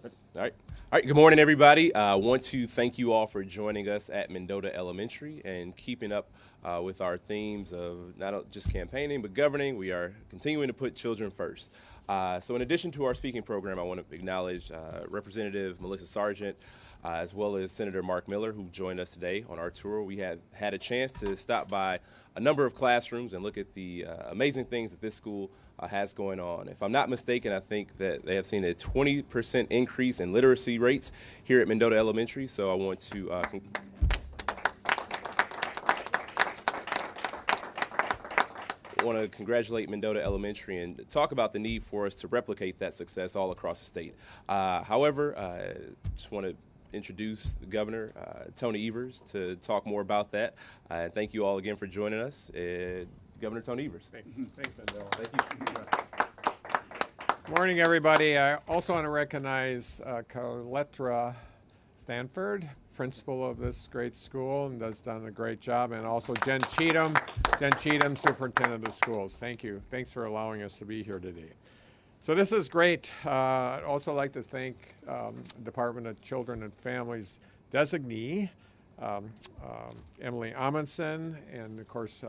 All right. All right. Good morning, everybody. I want to thank you all for joining us at Mendota Elementary and keeping up with our themes of not just campaigning, but governing. We are continuing to put children first. So in addition to our speaking program, I want to acknowledge Representative Melissa Sargent, as well as Senator Mark Miller, who joined us today on our tour. We have had a chance to stop by a number of classrooms and look at the amazing things that this school has going on. If I'm not mistaken, I think that they have seen a 20% increase in literacy rates here at Mendota Elementary. So I want to congratulate Mendota Elementary and talk about the need for us to replicate that success all across the state. However, I just want to introduce the governor, Tony Evers, to talk more about that. Thank you all again for joining us. Governor Tony Evers. Thanks, Mendota. Thank you. Morning, everybody. I also want to recognize Carolyn Stanford, principal of this great school, and has done a great job, and also Jen Cheatham, superintendent of schools. Thank you. Thanks for allowing us to be here today. So this is great. I'd also like to thank Department of Children and Families designee, Emilie Amundson, and of course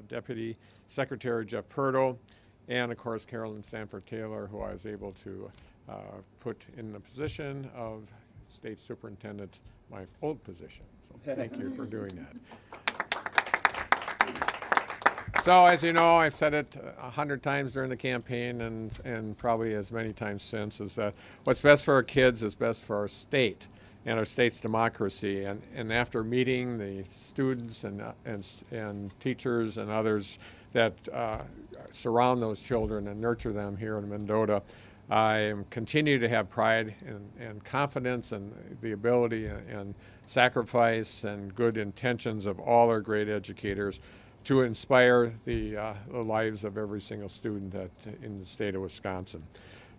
Deputy Secretary Jeff Pertl, and of course Carolyn Stanford Taylor, who I was able to put in the position of State Superintendent, my old position. So thank you for doing that. So as you know, I've said it 100 times during the campaign and probably as many times since, is that what's best for our kids is best for our state and our state's democracy. And after meeting the students and teachers and others that surround those children and nurture them here in Mendota, I continue to have pride and confidence in the ability and sacrifice and good intentions of all our great educators to inspire the lives of every single student in the state of Wisconsin.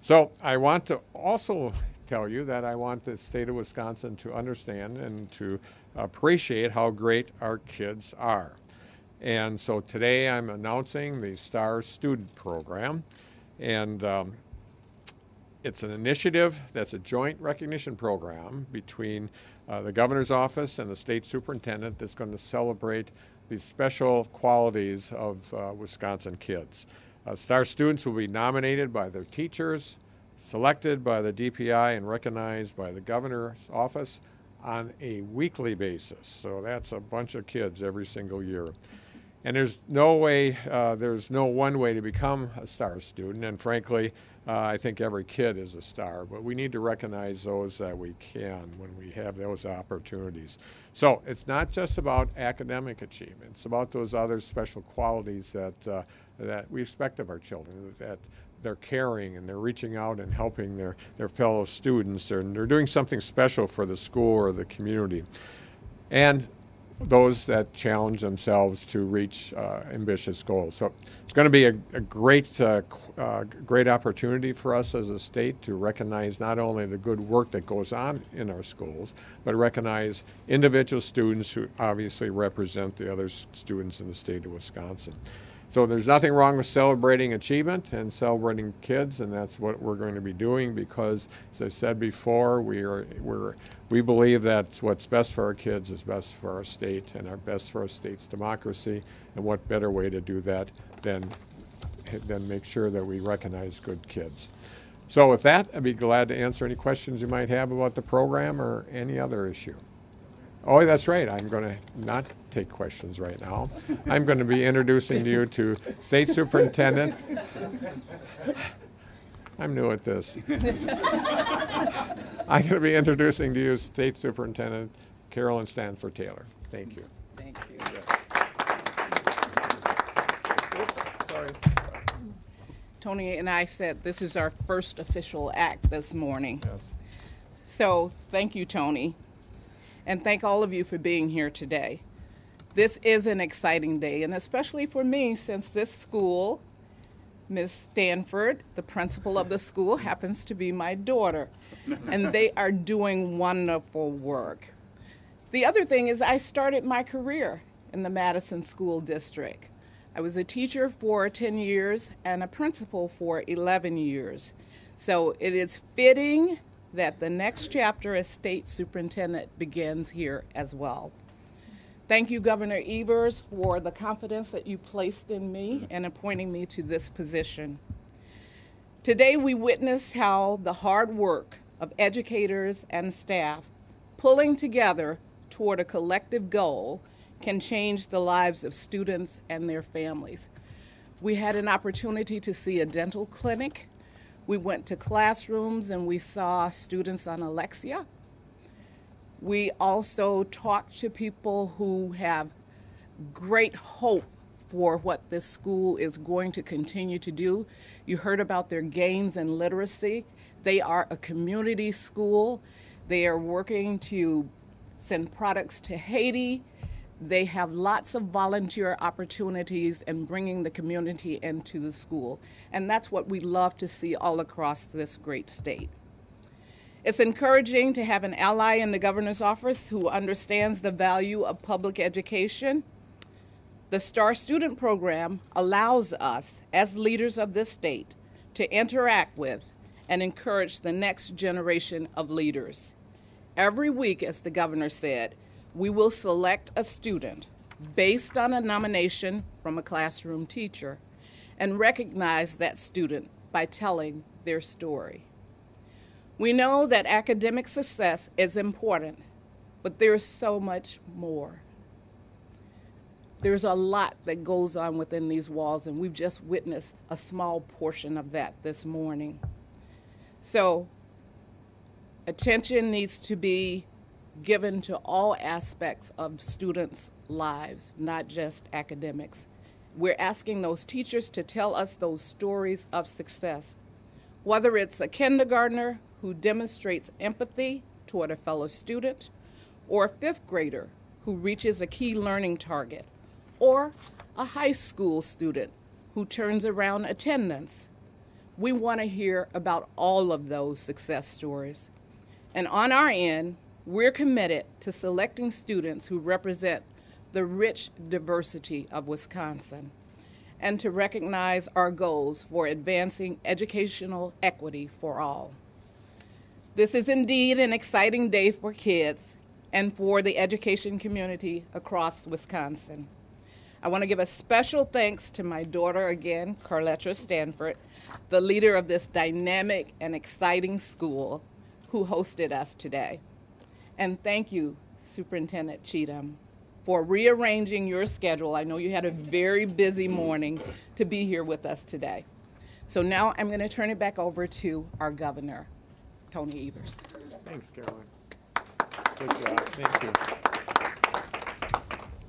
So I want to also tell you that I want the state of Wisconsin to understand and to appreciate how great our kids are. And so today I'm announcing the STAR Student Program. And it's an initiative that's a joint recognition program between the governor's office and the state superintendent that's going to celebrate the special qualities of Wisconsin kids. STAR students will be nominated by their teachers, selected by the DPI, and recognized by the governor's office on a weekly basis. So that's a bunch of kids every single year. And there's no one way to become a STAR student, and frankly, I think every kid is a star, but we need to recognize those that we can when we have those opportunities. So it's not just about academic achievement, it's about those other special qualities that we expect of our children, that they're caring and they're reaching out and helping their fellow students, and they're doing something special for the school or the community. And those that challenge themselves to reach ambitious goals. So it's going to be a great opportunity for us as a state to recognize not only the good work that goes on in our schools, but recognize individual students who obviously represent the other students in the state of Wisconsin. So there's nothing wrong with celebrating achievement and celebrating kids, and that's what we're going to be doing because, as I said before, we believe that what's best for our kids is best for our state and our best for our state's democracy, and what better way to do that than make sure that we recognize good kids. So with that, I'd be glad to answer any questions you might have about the program or any other issue. Oh, that's right. I'm going to not take questions right now. I'm going to be introducing you to State Superintendent. I'm new at this. I'm going to be introducing to you State Superintendent Carolyn Stanford Taylor. Thank you. Thank you. Oops, sorry. Tony and I said this is our first official act this morning. Yes. So thank you, Tony. And thank all of you for being here today. This is an exciting day, and especially for me, since this school, Ms. Stanford, the principal of the school, happens to be my daughter, and they are doing wonderful work. The other thing is I started my career in the Madison School District. I was a teacher for 10 years and a principal for 11 years. So it is fitting that the next chapter as state superintendent begins here as well. Thank you, Governor Evers, for the confidence that you placed in me and appointing me to this position. Today, we witnessed how the hard work of educators and staff pulling together toward a collective goal can change the lives of students and their families. We had an opportunity to see a dental clinic. We went to classrooms and we saw students on Alexia. We also talked to people who have great hope for what this school is going to continue to do. You heard about their gains in literacy. They are a community school. They are working to send products to Haiti. They have lots of volunteer opportunities and bringing the community into the school. And that's what we love to see all across this great state. It's encouraging to have an ally in the governor's office who understands the value of public education. The STAR Student Program allows us, as leaders of this state, to interact with and encourage the next generation of leaders. Every week, as the governor said, we will select a student based on a nomination from a classroom teacher and recognize that student by telling their story. We know that academic success is important, but there's so much more. There's a lot that goes on within these walls, and we've just witnessed a small portion of that this morning. So, attention needs to be given to all aspects of students' lives, not just academics. We're asking those teachers to tell us those stories of success, whether it's a kindergartner who demonstrates empathy toward a fellow student, or a fifth grader who reaches a key learning target, or a high school student who turns around attendance. We want to hear about all of those success stories. And on our end, we're committed to selecting students who represent the rich diversity of Wisconsin and to recognize our goals for advancing educational equity for all. This is indeed an exciting day for kids and for the education community across Wisconsin. I want to give a special thanks to my daughter again, Carletra Stanford, the leader of this dynamic and exciting school, who hosted us today. And thank you, Superintendent Cheatham, for rearranging your schedule. I know you had a very busy morning to be here with us today. So now I'm going to turn it back over to our governor, Tony Evers. Thanks, Carolyn. Good job. Thank you.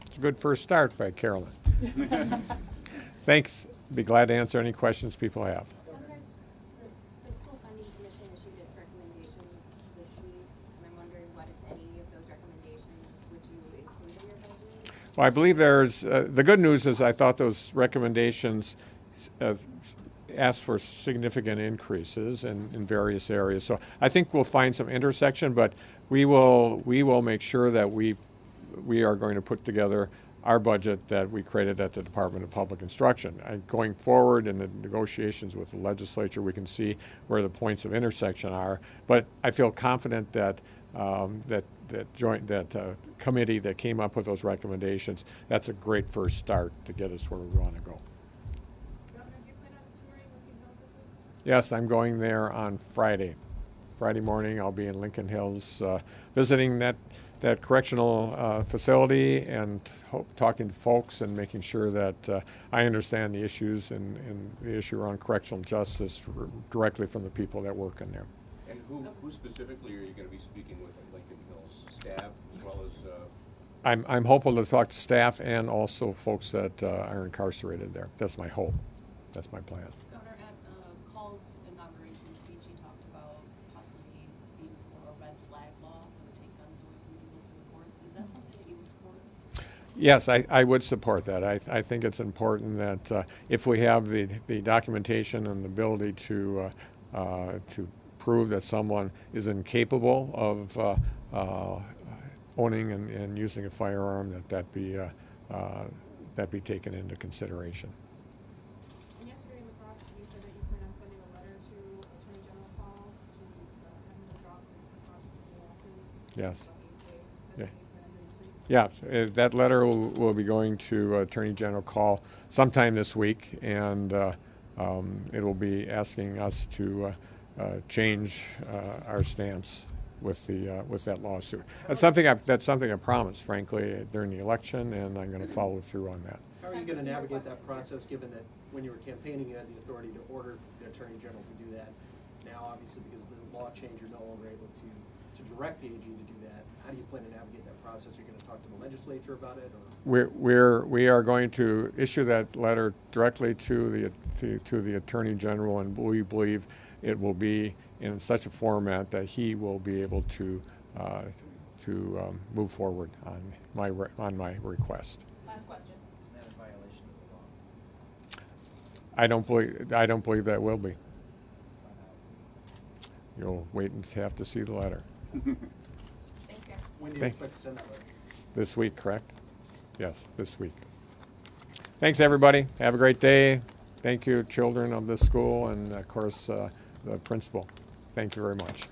It's a good first start by Carolyn. Thanks. Be glad to answer any questions people have. Okay. The School Funding Commission issued its recommendations this week, and I'm wondering what, if any, of those recommendations would you include in your budget? Well, I believe there's, the good news is I thought those recommendations asked for significant increases in various areas. So I think we'll find some intersection, but we will make sure that we are going to put together our budget that we created at the Department of Public Instruction. Going forward in the negotiations with the legislature, we can see where the points of intersection are. But I feel confident that that committee that came up with those recommendations, that's a great first start to get us where we want to go. Governor, do you plan on touring Lincoln Hills this week? Yes, I'm going there on Friday. Friday morning, I'll be in Lincoln Hills visiting that correctional facility and talking to folks and making sure that I understand the issues and the issue around correctional justice directly from the people that work in there. And who specifically are you going to be speaking with at Lincoln Hills? Staff as well as? I'm hopeful to talk to staff and also folks that are incarcerated there. That's my hope. That's my plan. Governor, at Call's inauguration speech, he talked about possibly being for a red flag law that would take guns away from people through the courts. Is that something that you would support? Yes, I would support that. I think it's important that if we have the documentation and the ability to prove that someone is incapable of owning and using a firearm, that be taken into consideration. And yesterday in the process, you said that you plan on sending a letter to Attorney General Paul to have him withdraw Yes. Yeah. Yeah, that letter will be going to Attorney General Call sometime this week, and it will be asking us to change our stance with that lawsuit. That's something I promised, frankly, during the election, and I'm going to follow through on that. How are you going to navigate that process, given that when you were campaigning, you had the authority to order the Attorney General to do that? Now, obviously, because of the law change, you're no longer able to direct the AG to do that. How do you plan to navigate that process? Are you going to talk to the legislature about it, or? We are going to issue that letter directly to the Attorney General, and we believe it will be in such a format that he will be able to move forward on my request. Last question. Isn't that a violation of the law? I don't believe that will be. Why not? You'll wait and have to see the letter. Thanks, Gary. When do you Thank- expect to send that letter? This week, correct? Yes, this week. Thanks, everybody. Have a great day. Thank you, children of this school, and of course, the principal. Thank you very much.